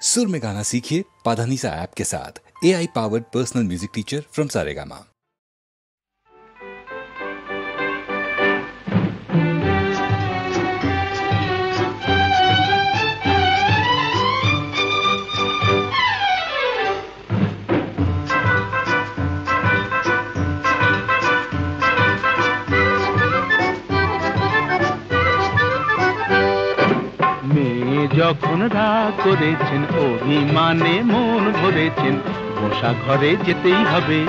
सुर में गाना सीखिए पाधानीसा ऐप के साथ। AI powered personal music teacher from Saregama. যখন রাগ করেছেন অভিমানে মন ভরেছেন বসা ঘরে যেতেই হবে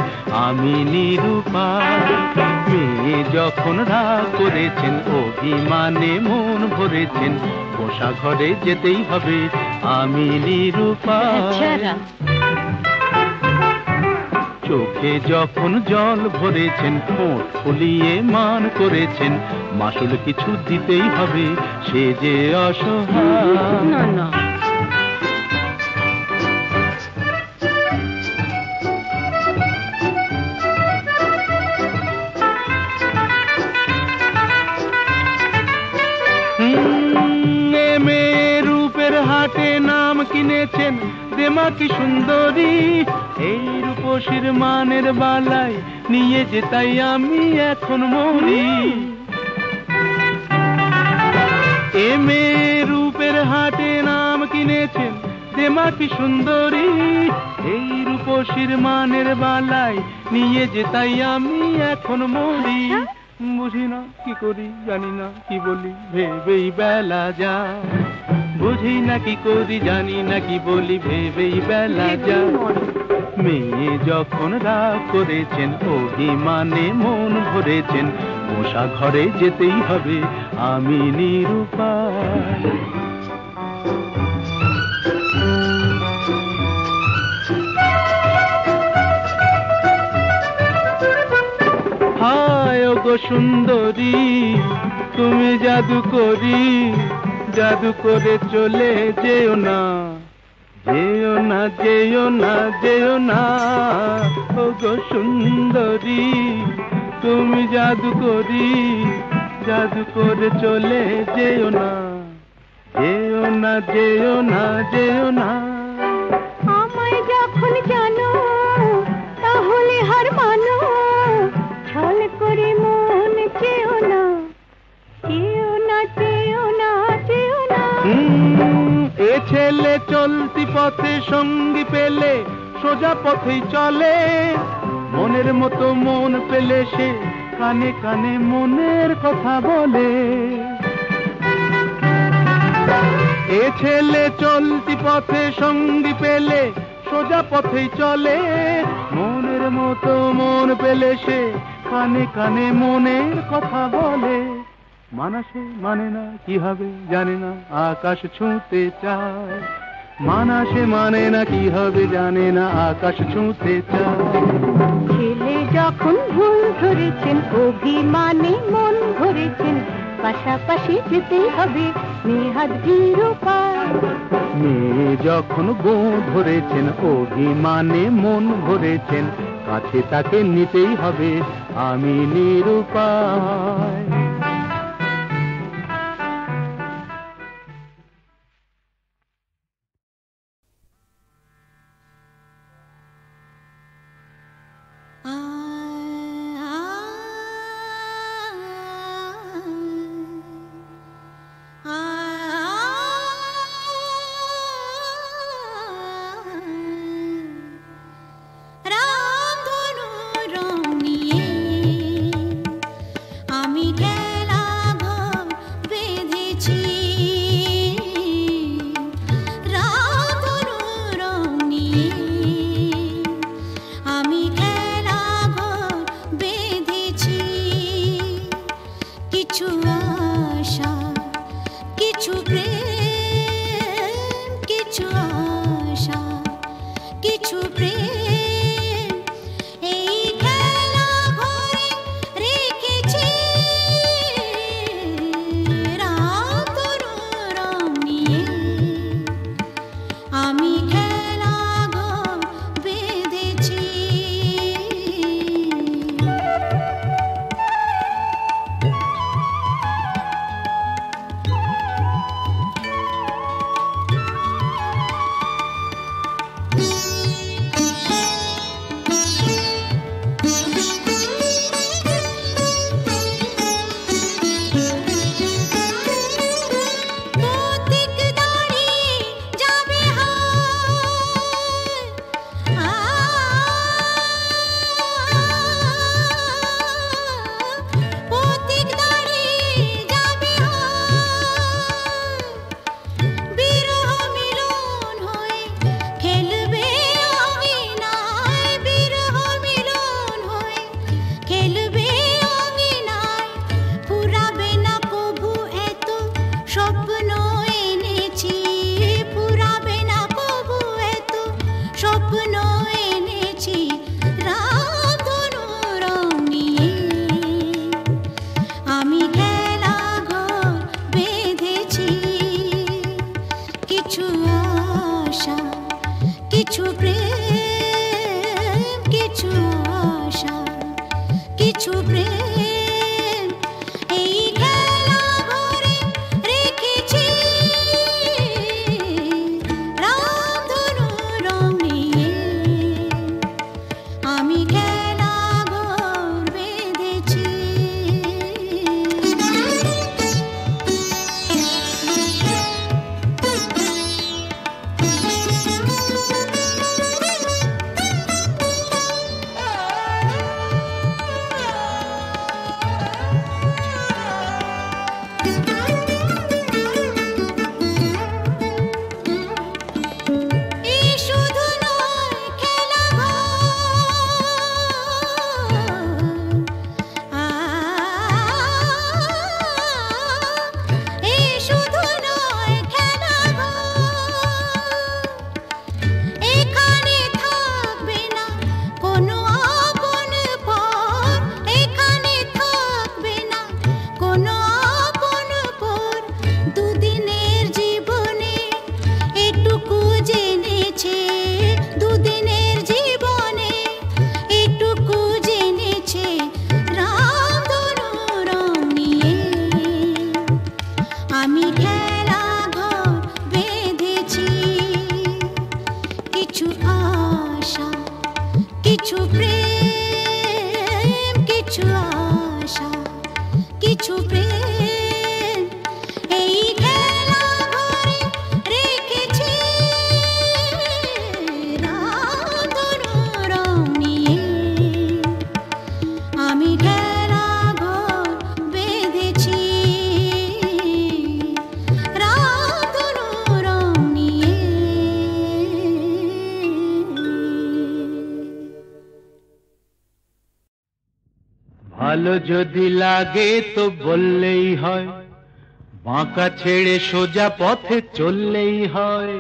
আমি নিরুপায়। মেয়ে যখন রাগ করেছেন অভিমানে মন ভরেছেন বসা ঘরে যেতেই হবে আমি নিরুপায়। চোখে যখন জল ভরেছেন ঠোঁট ফুলিয়ে মান করেছেন মাসুল কিছু দিতেই হবে সে যে অসহায়। না না মেয়ের রূপের হাটে নাম কিনেছেন দেমা কি সুন্দরী এই রূপসীর মানের বালাই নিয়ে যে তাই আমি এখন মরি। এ মেয়ের রূপের হাটে নাম কিনেছেন দেমা কি সুন্দরী এই রূপসীর মানের বালাই নিয়ে যে তাই আমি এখন মরি। বুঝি না কি করি জানি না কি বলি ভেবেই বেলা যায়। বুঝি না কি করি জানি না কি বলি ভেবেই বেলা যায়। মেয়ে যখন রাগ করেছেন অভিমানে মন ভরেছেন বসা ঘরে যেতেই হবে আমি নিরুপায়। হায় ওগো সুন্দরী তুমি জাদু করি জাদু করে চলে যেও না যেও না যেও না যেও না ওগো সুন্দরী তুমি জাদু করি জাদু করে চলে যেও না যেও না যেও না যেও না। আমায় যখন জানো তাহলে হার মানো ছল করে মন চেও না চেও না চেও না চেও না। এ ছেলে চলতি পথে সঙ্গী পেলে সোজা পথেই চলে মনের মতো মন পেলে সে কানে কানে মনের কথা বলে। এ ছেলে চলতি পথে সঙ্গী পেলে সোজা পথেই চলে মনের মতো মন পেলে সে কানে কানে মনের কথা বলে। মানাসে মানে না কি হবে জানে না আকাশ ছুঁতে চায়। মানাসে মানে না কি হবে জানে না আকাশ ছুঁতে চায়। ছেলে যখন ভুল ধরেছেন অভিমানে মন ভরেছেন পাশাপাশি যেতেই হবে নেহাত নিরুপায়। মেয়ে যখন বউ ধরেছেন অভিমানে মন ভরেছেন কাছে তাকে নিতেই হবে আমি নিরুপায়। আমি আশা কিছু প্রেম কিছু আশা কিছু প্রেম এই খেলা ঘরে রেখেছি রামধনু রং নিয়ে আমি খেলা ঘর বেঁধেছি কিছু প্রেম কিছু আশা কিছু প্রেম এই খেলা ঘরে রেখেছি রামধনু রং নিয়ে আমি খেলা ঘর বেঁধেছি রামধনু রং নিয়ে ভালো যদি লাগে তো বললেই হয়, বাঁকা ছেড়ে সোজা পথে চললেই হয়।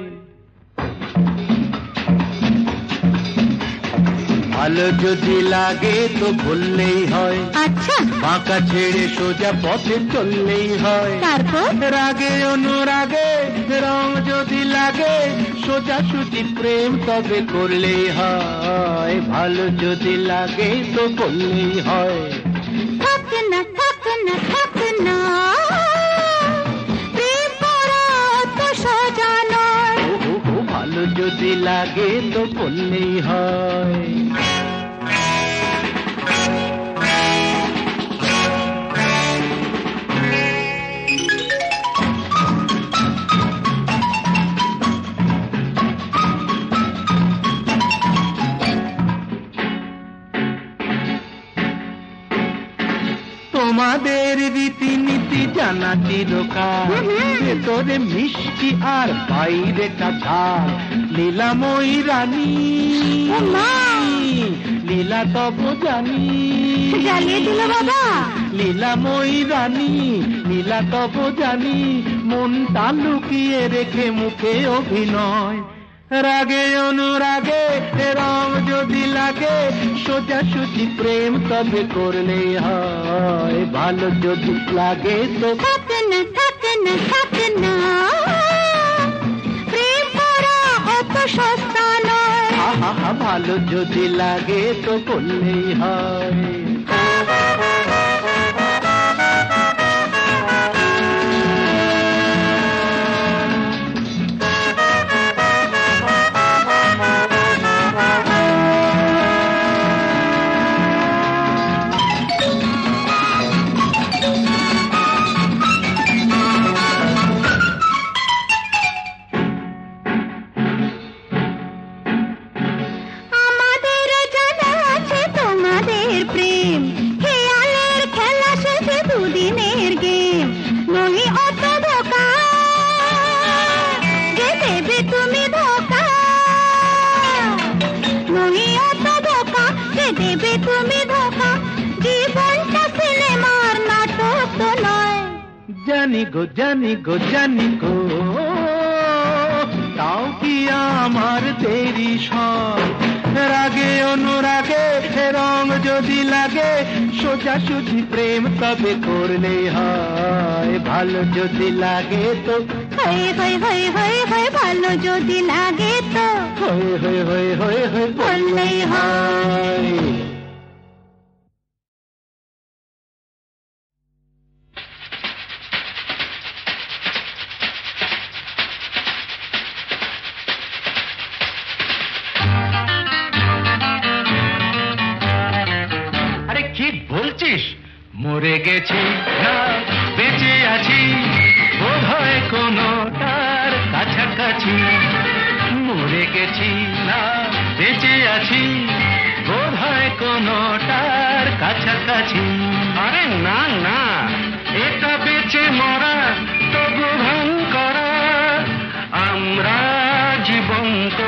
ভালো যদি লাগে তো বললেই হয়, আচ্ছা বাঁকা ছেড়ে সোজা পথে চললেই হয়। তারপর রাগে অনুরাগে রং যদি লাগে, সোজা সুজি প্রেম তবে করলেই হয়। ভালো যদি লাগে তো বললেই হয়। থাক না থাক না থাক না প্রেম করা তো সোজা নয়। ভালো যদি লাগে তো বললেই হয়। তোমাদের রীতিনীতি জানা চিরকাল, ভেতরে মিষ্টি আর বাইরে ঝাল। লীলাময়ী রানী লীলা তব জানি, জ্বালিয়ে দিল বাবা। লীলাময়ী রানী লীলা তব জানি, মনটা লুকিয়ে রেখে মুখে অভিনয়। রাগে অনুরাগে রং যদি লাগে, সোজা সুজি প্রেম তবে করলেই হয়। ভালো যদি লাগে তো থাক না থাক না থাক না প্রেম করা অত সস্তা নয়। আহা ভালো যদি লাগে তো করলেই হয়। জানি গো জানি গো, তাও কি আমার দেরি সব। রাগে অনুরাগে রং যদি লাগে সোজাসুজি প্রেম তবে করলেই হয়, ভালো যদি লাগে তো হয়ে হয়ে হয়ে হয়ে হয়ে ভালো যদি লাগে তো হয়ে হয়ে হয়ে হয়ে হয়ে বললেই হয়। আরে কি বলছিস? মরে গেছি না বেঁচে আছি বোধ হয় কোনোটার কাছাকাছি। মরে গেছি না বেঁচে আছি বোধ হয় কোনোটার কাছাকাছি। আরে না না, এটা বেঁচে মরা তবু ভান করা, আমরা জীবন্ত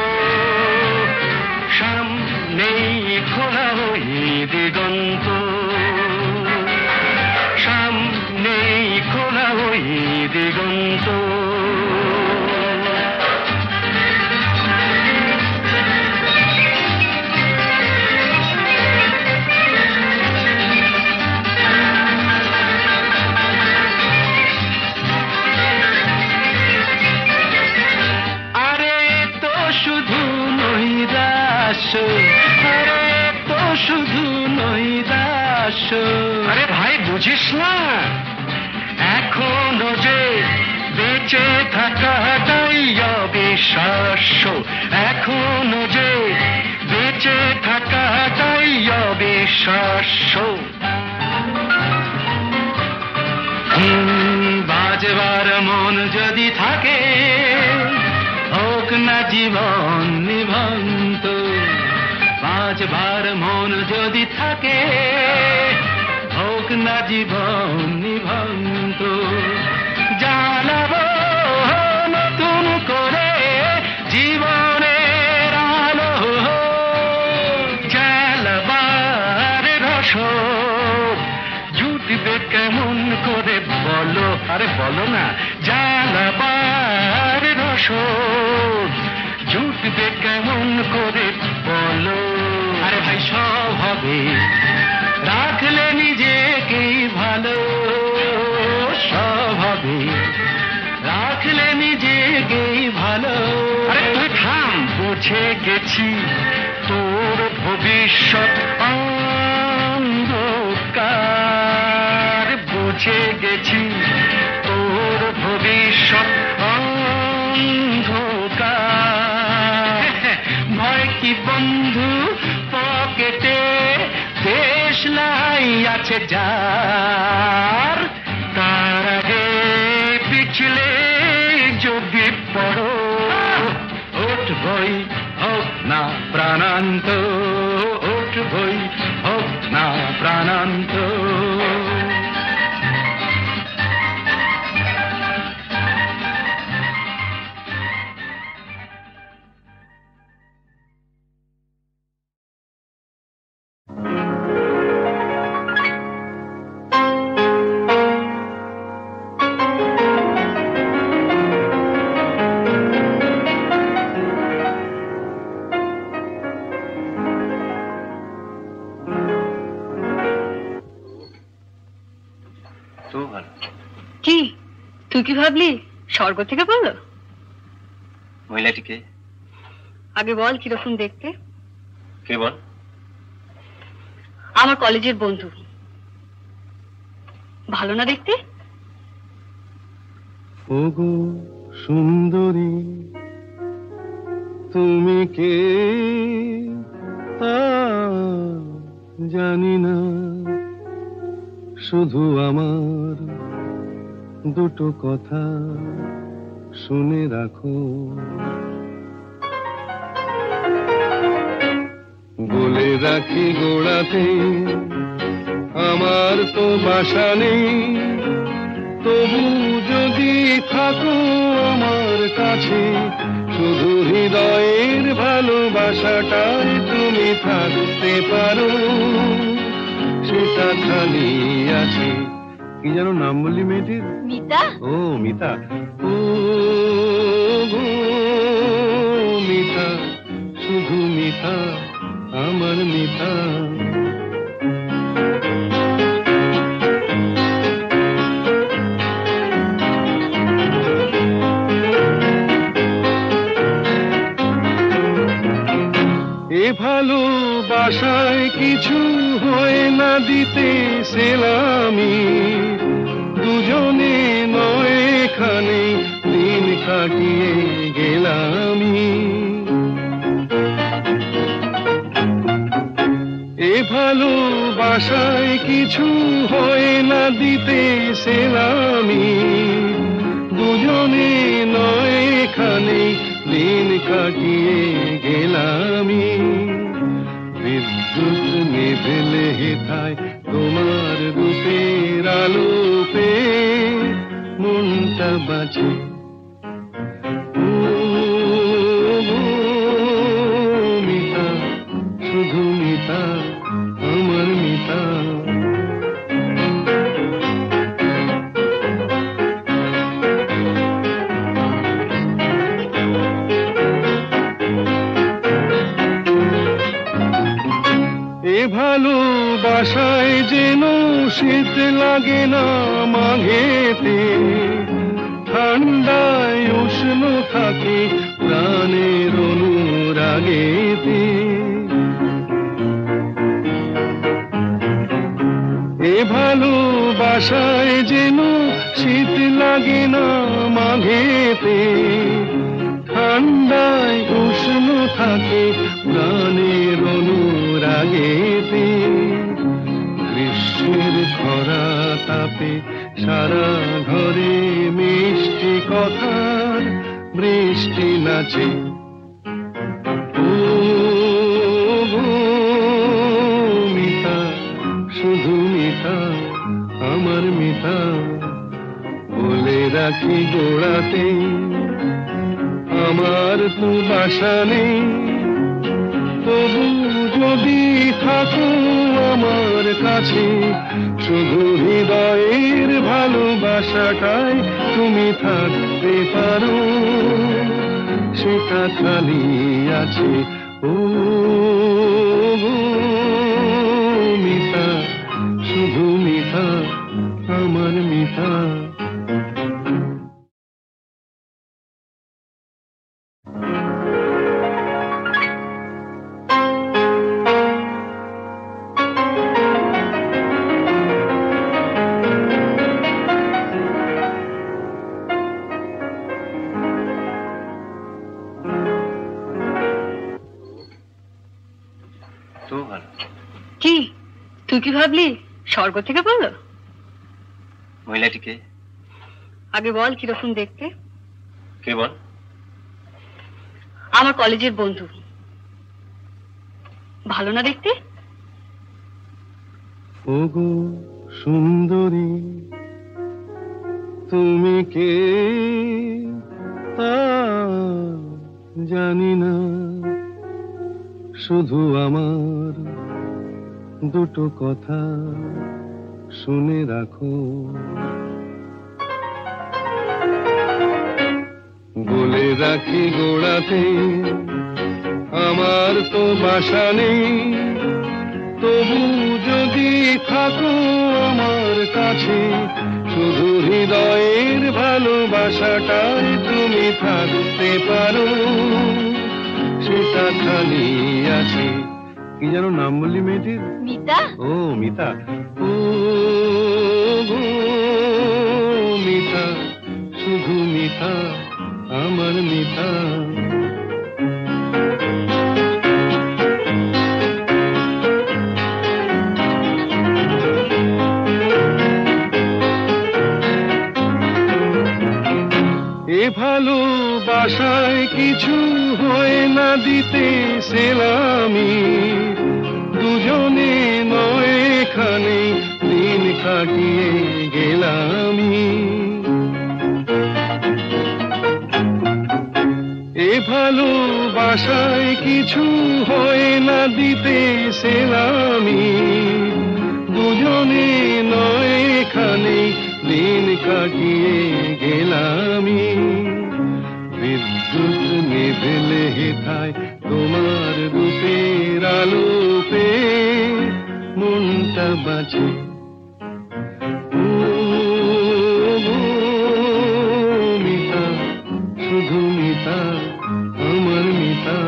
সামনেই খোলা ওই দিগন্ত, সামনেই খোলা ওই দিগন্ত। আরে তো শুধু নৈরাশ। আরে ভাই বুঝিস না, এখনো যে বেঁচে থাকাটাই অবিশ্বাস্য, এখনো যে বেঁচে থাকাটাই অবিশ্বাস্য। বাজবার মন যদি থাকে হোক না জীবন নিভন্ত, বাজবার মন যদি থাকে হোক না জীবন নিভন্ত। জ্বালাবো নতুন করে জীবনের আলো, জ্বালাবার রসদ জুটবে কেমন করে বলো, আরে বলো না। জ্বালাবার রসদ জুটবে কেমন করে বলো। আরে ভাই সব হবে রাখলে নিজেকেই ভালো, সব হবে রাখলে নিজেকেই ভালো। আরে তুই থাম, বুঝে গেছি তোর ভবিষ্যৎ অন্ধকার, বুঝে গেছি তোর ভবিষ্যৎ অন্ধকার। ভয় কি বন্ধু পকেটে, দেশলাই আছে যার, তার আগে পিছলে যদি পড়ো উঠবই হোক না প্রাণান্ত, উঠবই হোক না প্রাণান্ত। কি তুই কি ভাবলি স্বর্গ থেকে বললো? মহিলাটিকে আগে বল কিরকম দেখতে। কে বল? আমার কলেজের বন্ধু। ভালো না দেখতে? ওগো সুন্দরী তুমি কে তা জানি না, শুধু আমার দুটো কথা শুনে রাখো। বলে রাখি গোড়াতে আমার তো বাসা নেই, তবু যদি থাকো আমার কাছে শুধু হৃদয়ের ভালোবাসাটাই তুমি থাকতে পারো, সেটা খালি আছে। কি যেন নাম বললি মেয়েটির? মিতা। ও মিতা, ও গো মিতা, শুধু মিতা আমার মিতা। এ ভালোবাসায় কিছু হয় না দিতে সেলামি, দুজনে নয় এখানে দিন কাটিয়ে গেলামি। এ ভালোবাসায় কিছু হয় না দিতে সেলামি, দুজনে নয় এখানে দিন কাটিয়ে গেলামি। বিদ্যুৎ নিভেলে হেথায় তোমার রূপের আলোপে মনটা বাঁচে। মিতা, শুধু মিতা, আমার মিতা। এ ভালোবাসায় যেন শীত লাগে না মাঘেতে, ঠান্ডায় উষ্ণ থাকে প্রাণের অনুরাগেতে। এ ভালোবাসায় যেন শীত লাগে না মাঘেতে, ঠান্ডায় উষ্ণ থাকে প্রাণের অনুরাগেতে। গ্রীষ্মের খরা তাপে সারা ঘরে মিষ্টি কথার বৃষ্টি নাচে। ও মিতা, শুধু মিতা, আমার মিতা। বলে রাখি গোড়াতে আমার তো বাসা নেই, তবু যদি থাকো আমার কাছে, শুধু হৃদয়ের ভালোবাসাটাই তুমি থাকতে পারো, সেটা খালি আছে। ও মিতা, শুধু মিতা, আমার মিতা। কি তুই কি ভাবলি স্বর্গ থেকে বললো? মহিলাটিকে আগে বল কিরকম দেখতে। কে বল? আমার কলেজের বন্ধু। ভালো না দেখতে? ওগো সুন্দরী, তুমি কে তা জানি না, শুধু আমার দুটো কথা শুনে রাখো। বলে রাখি গোড়াতে আমার তো বাসা নেই, তবু যদি থাকো আমার কাছে, শুধু হৃদয়ের ভালোবাসাটাই তুমি থাকতে পারো, সেটা খালি আছে। কি যেন নাম বললি মেয়েটির? মিতা। ও মিতা। ও মিতা, শুধু মিতা, আমার মিতা। এ ভালোবাসায় কিছু হয় না দিতে সেলামি, দুজনে নয় এখানে দিন কাটিয়ে গেলামি। এ ভালোবাসায় কিছু হয় না দিতে সেলামি, দুজনে নয় এখানে দিন কাটিয়ে গেলামি। বিদ্যুৎ নিভেলে হেথায় তোমার রূপের আলোপে মনটা বাঁচে। ও মিতা, শুধু মিতা, আমার মিতা।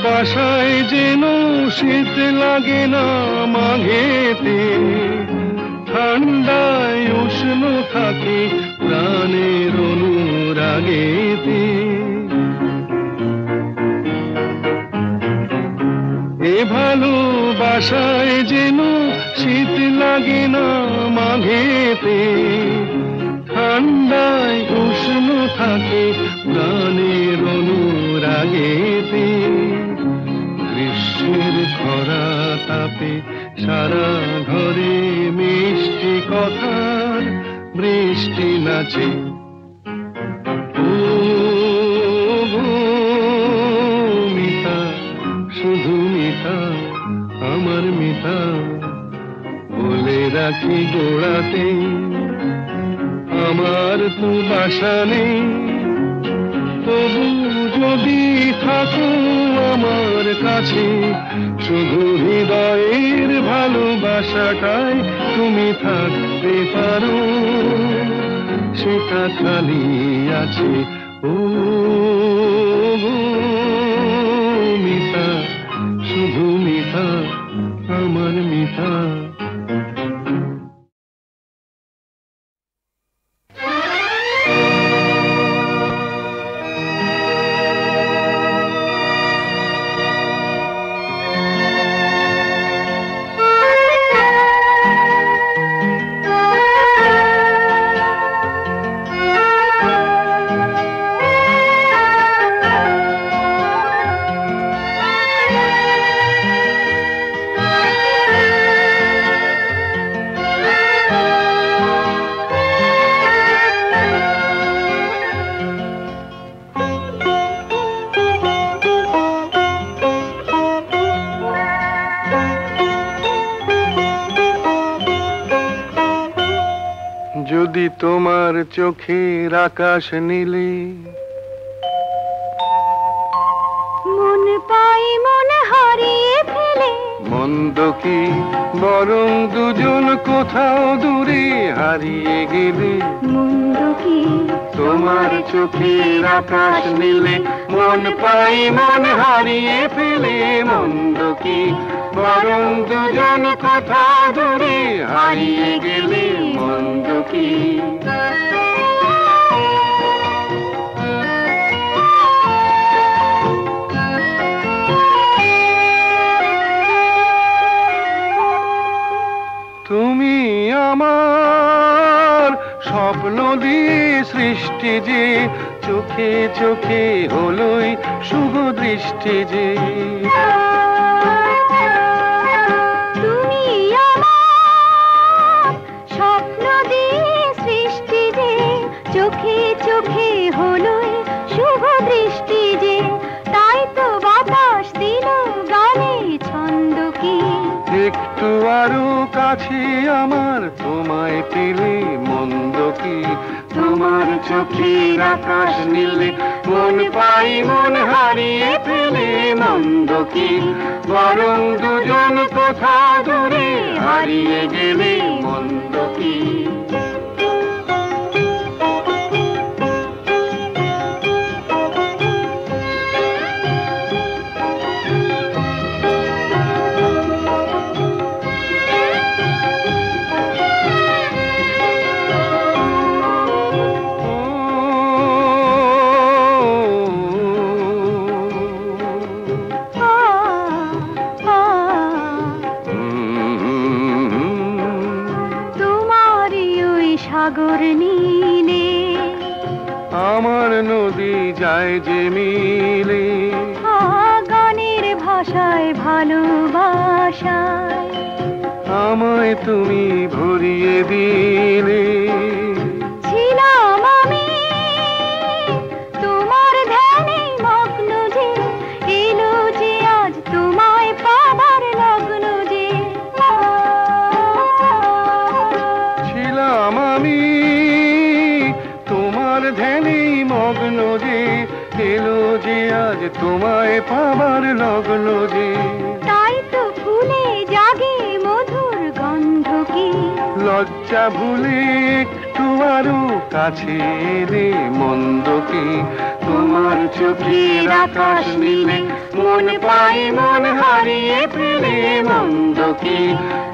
বাসায় যেন শীত লাগে না মাঘেতে, ঠান্ডায় উষ্ণ থাকে প্রাণের অনুরাগেতে। এ ভালোবাসায় যেন শীত লাগে না মাঘেতে, ঠান্ডায় উষ্ণ থাকে প্রাণের অনুরাগেতে। গ্রীষ্মের খরা তাপে সারা ঘরে মিষ্টি কথার বৃষ্টি নাচে। ও মিতা, শুধু মিতা, আমার মিতা, বলে রাখি গোড়াতে আমার তো বাসা নেই, তবু যদি থাকো আমার কাছে, শুধু হৃদয়ের ভালোবাসাটাই তুমি থাকতে পারো, সেটা খালি আছে। ও মিতা, শুধু মিতা, আমার মিতা। যদি তোমার চোখের আকাশ নীলে, মন পাই মন হারিয়ে ফেলে, মন্দ কি বরং দুজন কোথাও দূরে হারিয়ে গেলে। মন্দ কি তোমার চোখের আকাশ নীলে, মন পাই মন হারিয়ে ফেলে, মন্দ কি বরং দুজন কোথাও দূরে হারিয়ে গেলে। মন্দ কি তুমি আমার স্বপ্ন দিয়ে সৃষ্টি যে, চোখে চোখে হলোই শুভ দৃষ্টি যে। তুমি আমার স্বপ্ন দিয়ে সৃষ্টি যে, চোখে চোখে হলোই শুভ দৃষ্টি যে। তাই তো বাতাস দিল গানে ছন্দ কি, একটু আরো কাছে আমার তোমায় পেলে। মন্দ কি তোমার চোখের আকাশ নীলে, মন পাই মন হারিয়ে ফেলে। মন্দ কি বরং দুজন কোথা দূরে হারিয়ে গেলে। মন্দ কি সাগর নীলে, আমার নদী যায় যে মিলে। গানের ভাষায় ভালোবাসায় আমায় তুমি ভরিয়ে দিলে। ছিলাম আমি তোমার ধ্যানে মগ্ন যে, এলো যে আজ তোমায় পাবার লগ্ন যে। ছিলাম আমি তোমার ধ্যানে মগ্ন যে, এলো যে আজ তোমায় পাবার লগ্ন যে। তাই তো ফুলে জাগে মধুর গন্ধ কি, লজ্জা ভুলে একটু আরো কাছে এলে। মন্দ কি তোমার চোখের আকাশ নীলে মন পাই মন হারিয়ে ফেলে মন্দ কি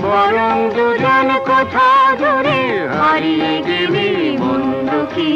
বরং দুজন কোথাও দূরে হারিয়ে গেলে মন্দ কি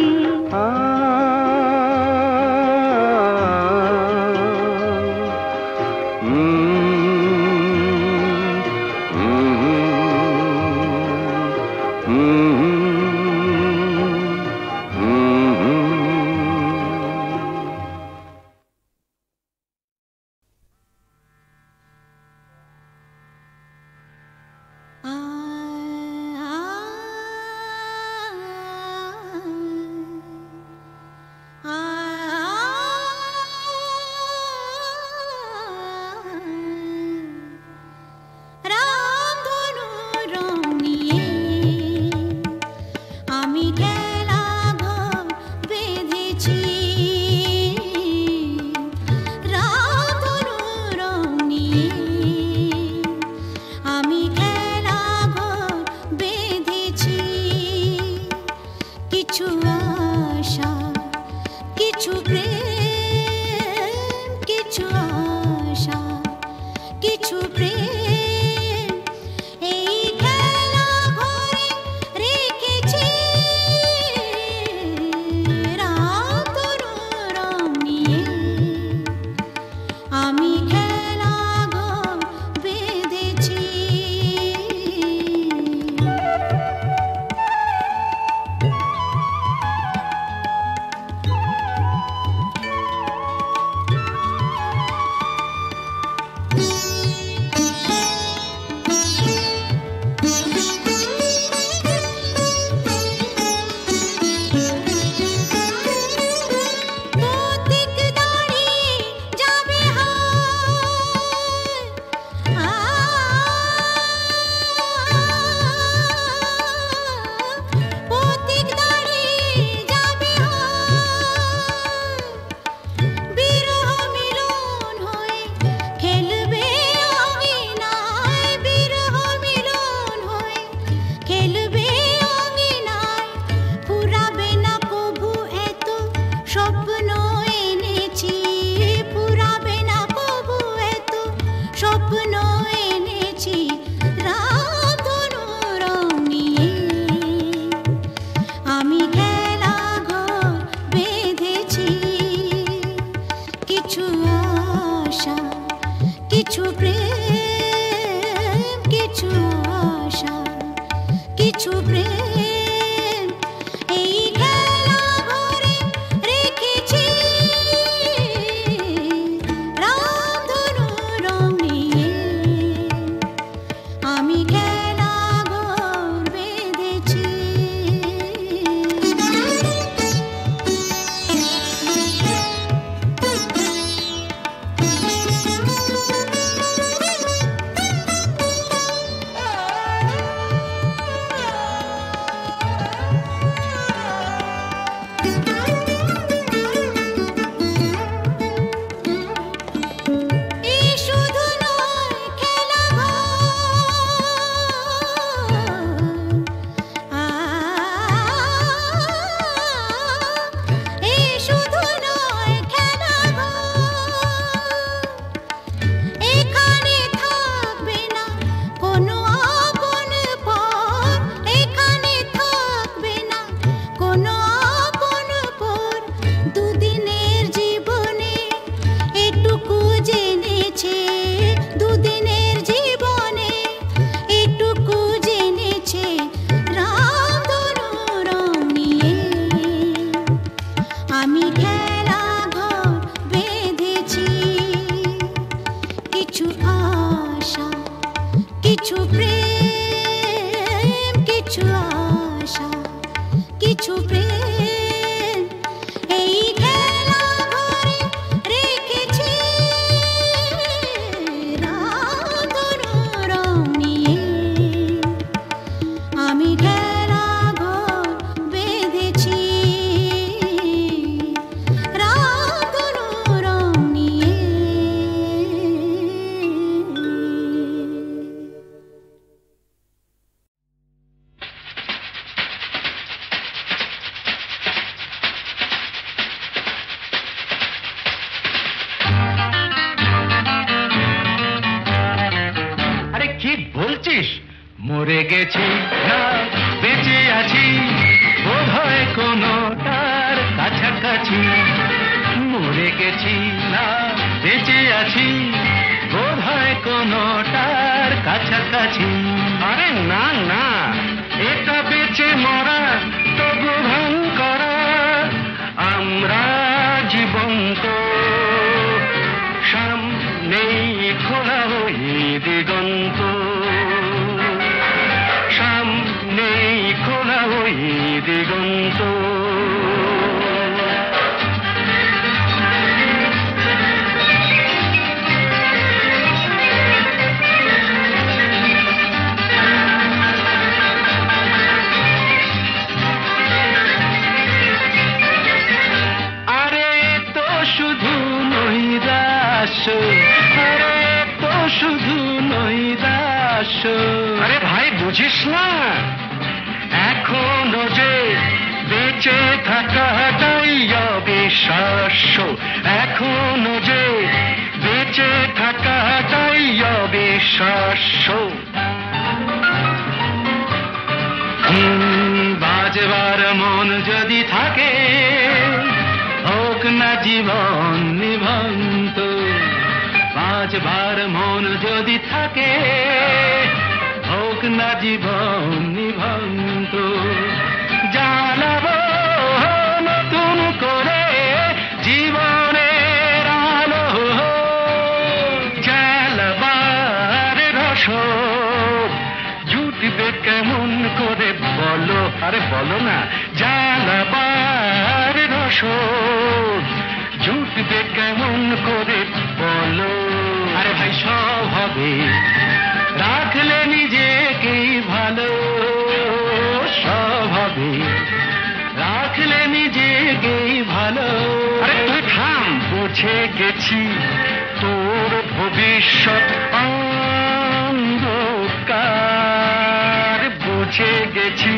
বলছিস? মরে গেছি না বেঁচে আছি বোধহয় কোনোটার কাছাকাছি। মরে গেছি না বেঁচে আছি বোধহয় কোনোটার কাছাকাছি। আরে না না, এটা বেঁচে মরা তবু ভান করা, আমরা জীবন্ত সামনেই খোলা ওই দিগন্ত, সামনেই খোলা ওই দিগন্ত। আরে তো শুধু নৈরাশ। আরে ভাই বুঝিস না, এখনো যে বেঁচে থাকাটাই অবিশ্বাস্য, এখনো যে বেঁচে থাকাটাই অবিশ্বাস্য। বাজবার মন যদি থাকে হোক না জীবন নিভন্ত, বাজবার মন যদি থাকে হোক না জীবন নিভন্ত। জ্বালাবো নতুন করে জীবনের আলো, জ্বালাবার রসদ জুটবে কেমন করে বলো? আরে বলো না, জ্বালাবার রসদ জুটবে কেমন করে বলো? আরে ভাই সব হবে রাখলে নিজেকেই ভালো, সব হবে রাখলে নিজেকেই ভালো। আরে তুই থাম, বুঝে গেছি তোর ভবিষ্যৎ অন্ধকার, বুঝে গেছি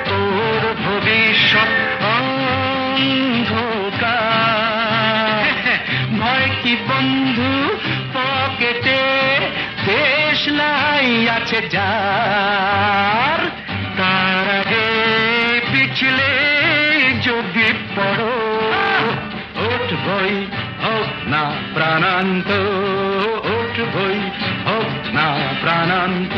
তোর ভবিষ্যৎ অন্ধকার। ভয় কি বন্ধু পকেটে, দেশলাই আছে যার, তার আগে পিছলে যদি পড়ো উঠবই হোক না প্রাণান্ত, উঠবই হোক না প্রাণান্ত।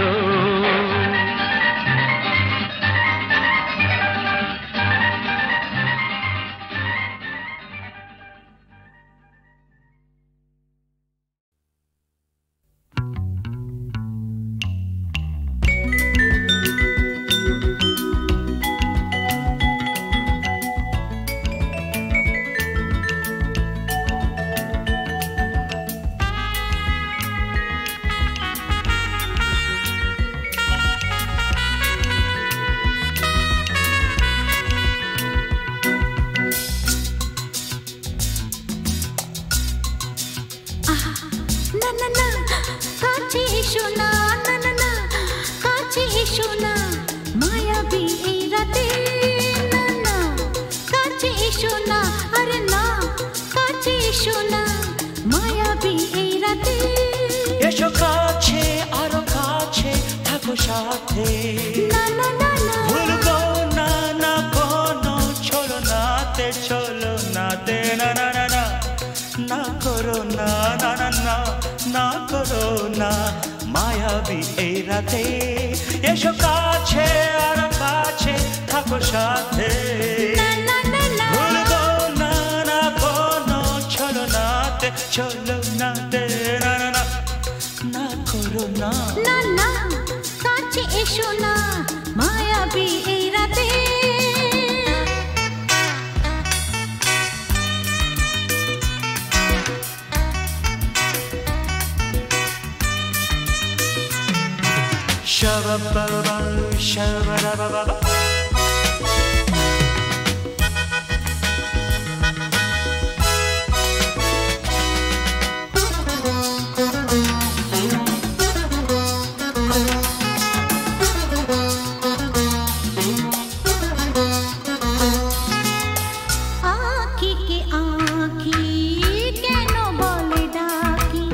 কেন বলে ডাকি,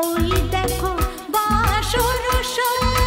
ওই দেখো বাসর সব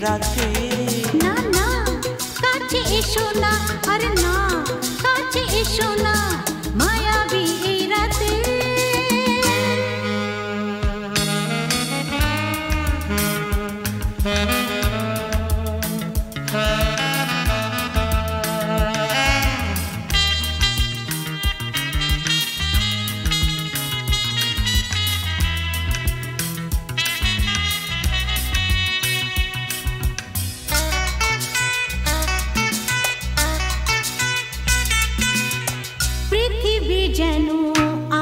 রাতে না না কাছে এসো না আরে না কাছে এসো না মায়াবী এই রাতে পৃথিবী যেন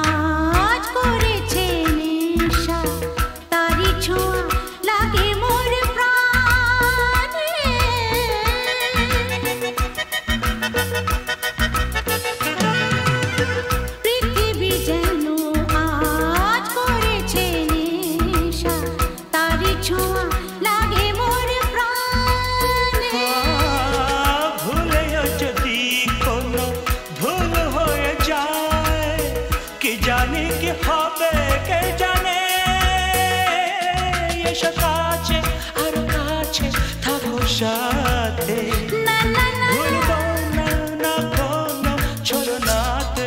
আজ করেছে নেশা তারি ছোঁয়া লাগে মোর প্রাণে পৃথিবী যেন আজ করেছে নেশা তারি ছোঁয়া লাগে মোর প্রাণে ভুলেও যদি কোনো ভুল হয়ে যায় কে জানে কি হবে কে জানে এসো কাছে আর কাছে থাকো সাথে না না না ভুলবো না না কোনো ছলনাতে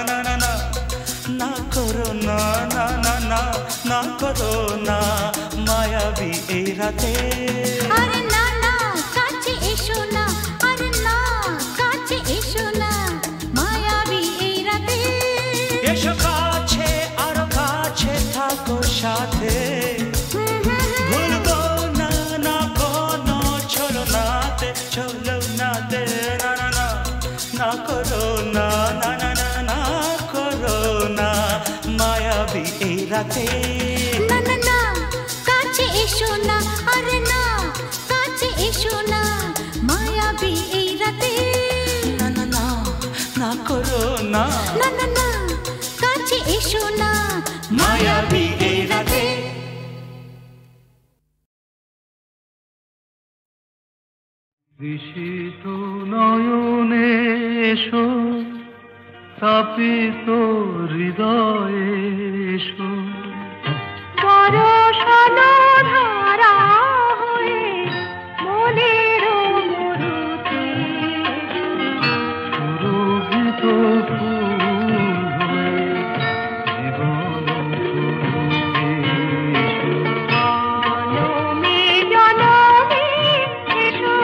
না না না না করো না না না না না করো না মায়াবী এই রাতে আরে না না কাছে এসো না আরে না কাছে এসো না মায়াবী এই রাতে এসো কাছে আর কাছে থাকো সাথে ভুলবো না না কোনো ছলনাতে ছলনাতে না না না না করো না না না না না করো না মায়াবী এই রাতে না না না কাছে এসো না আরে না কাছে এসো না মায়াবী এই রাতে না না না না করো না না না না কাছে এসো না মায়াবী এই রাতে বিশিত নয়নে এসো তাপিত হৃদয়ে এসো বরষানো ধারা হয়ে মনের মরুতে সুরভিত ফুল হয়ে জীবন সুরভি এসো। জনমে জনমে এসো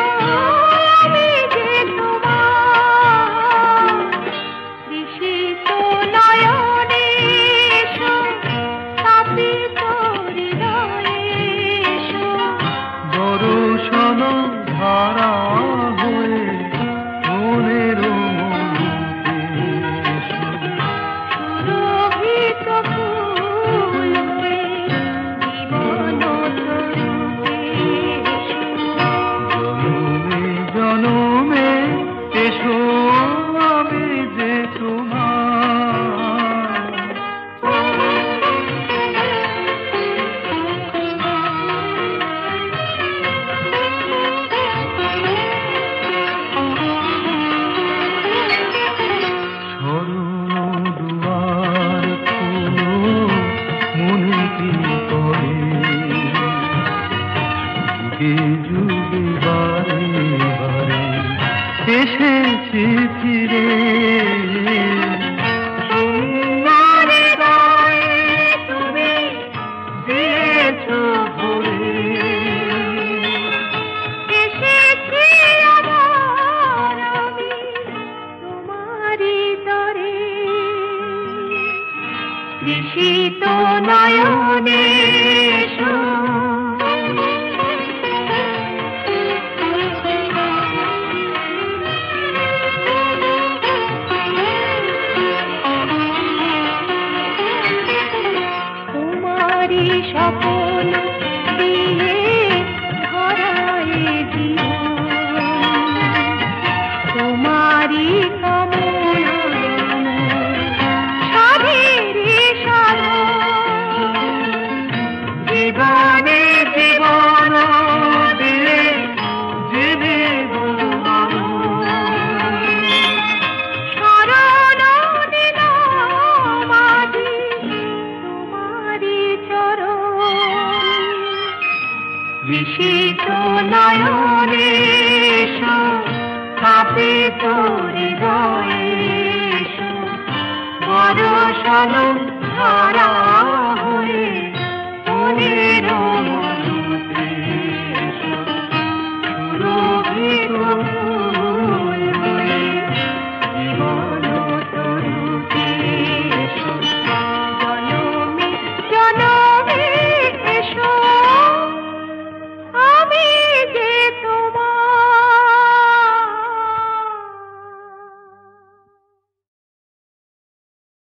আমি যে তোমার বিশিত নয়নে এসো তাপিত হৃদয়ে এসো বরষণ ধারা হয়ে মনের মরুতে এসো। সুরভিত ফুল হয়ে জীবন তরুতে এসো জনমে জনমে এসো আমি যে তোমার স্মরণ দুয়ার খোলো মনে কি করে যুগে যুগে বারে বারে এসেছি ফিরে সুন্দর হৃদয়ে তুমি দিয়েছো ভরে এসেছি আবার আমি তোমারই তরে তৃষিত নয়নে এসো তোমারই স্বপন দিয়ে ধরায় জীবন তোমারই কামনা সাধেরে সাধন জীবনে জীবন দিয়ে জীবিত শরণ দিলাম আজি তোমারই চরণ নিশীথ নয়নে এসো, স্থাপিত হৃদয়ে এসো, বরষালো ধারা